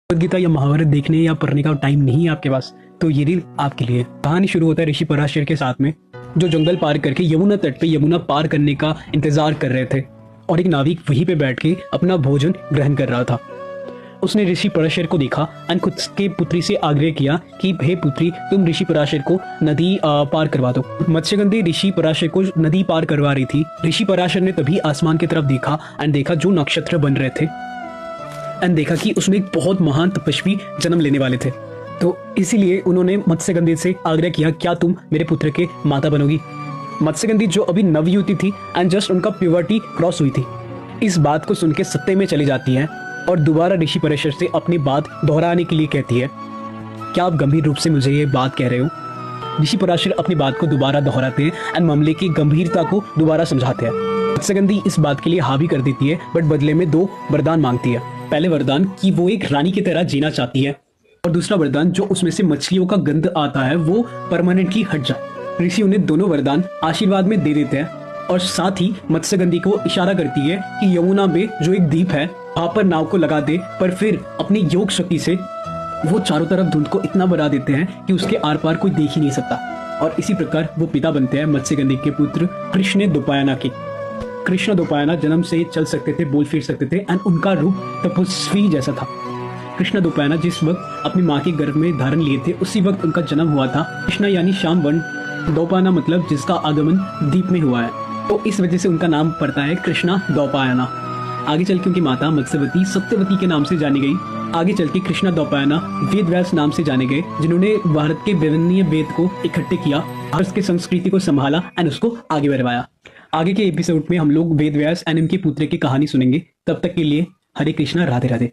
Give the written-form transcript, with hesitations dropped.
गीता या महाभारत देखने या पढ़ने का टाइम नहीं है आपके पास, तो ये रील आपके लिए। कहानी शुरू होता है ऋषि पराशर के साथ में, जो जंगल पार करके यमुना तट पे यमुना पार करने का इंतजार कर रहे थे और एक नाविक वहीं पे बैठ के अपना भोजन ग्रहण कर रहा था। उसने ऋषि पराशर को देखा और खुद के पुत्री से आग्रह किया कि हे पुत्री, तुम ऋषि पराशर को नदी पार करवा दो। मत्स्यगंधी ऋषि पराशर को नदी पार करवा रही थी। ऋषि पराशर ने तभी आसमान की तरफ देखा और देखा जो नक्षत्र बन रहे थे और देखा कि उसमें एक बहुत महान तपस्वी जन्म लेने वाले थे। तो इसीलिए उन्होंने मत्स्यगंधी से आग्रह किया, क्या तुम मेरे पुत्र के माता बनोगी। मत्स्यगंधी जो अभी नवयुवती थी एंड जस्ट उनका प्यूबर्टी क्रॉस हुई थी, इस बात को सुन के सत्ते में चली जाती है और दोबारा ऋषि पराशर से अपनी बात दोहराने के लिए कहती है, क्या आप गंभीर रूप से मुझे ये बात कह रहे हो। ऋषि पराशर अपनी बात को दोबारा दोहराते हैं एंड मामले की गंभीरता को दोबारा समझाते हैं। मत्स्यगंधी इस बात के लिए हाँ भी कर देती है, बट बदले में 2 वरदान मांगती है। पहले वरदान कि वो एक रानी की तरह जीना चाहती है, और दूसरा वरदान जो उसमें से मछलियों का गंध आता है वो परमानेंटली हट जाए। ऋषि उन्हें दोनों वरदान आशीर्वाद में दे देते हैं और साथ ही मत्स्यगंधी को इशारा करती है कि यमुना में जो एक द्वीप है वहां पर नाव को लगा दे, पर फिर अपनी योग शक्ति से वो चारों तरफ धुंध को इतना बढ़ा देते हैं कि उसके आर पार कोई देख ही नहीं सकता। और इसी प्रकार वो पिता बनते हैं मत्स्यगंधी के पुत्र कृष्ण द्वैपायन के। कृष्ण द्वैपायन जन्म से चल सकते थे, बोल फिर सकते थे एंड उनका रूप तपस्वी जैसा था। कृष्ण द्वैपायन जिस वक्त अपनी माँ के गर्भ में धारण लिए थे उसी वक्त उनका जन्म हुआ था। कृष्ण यानी श्याम वर्ण, द्वैपायन मतलब जिसका आगमन द्वीप में हुआ है, तो इस वजह से उनका नाम पड़ता है कृष्णा द्वैपायन। आगे चल के उनकी माता मत्स्यवती सत्यवती के नाम से जानी गई। आगे चल के कृष्णा द्वैपायन वेदव्यास नाम से जाने गए, जिन्होंने भारत के विभिन्न वेद को इकट्ठे किया, भारत की संस्कृति को संभाला एंड उसको आगे बढ़वाया। आगे के एपिसोड में हम लोग वेदव्यास एंड इनके पुत्र की कहानी सुनेंगे। तब तक के लिए हरे कृष्णा, राधे राधे।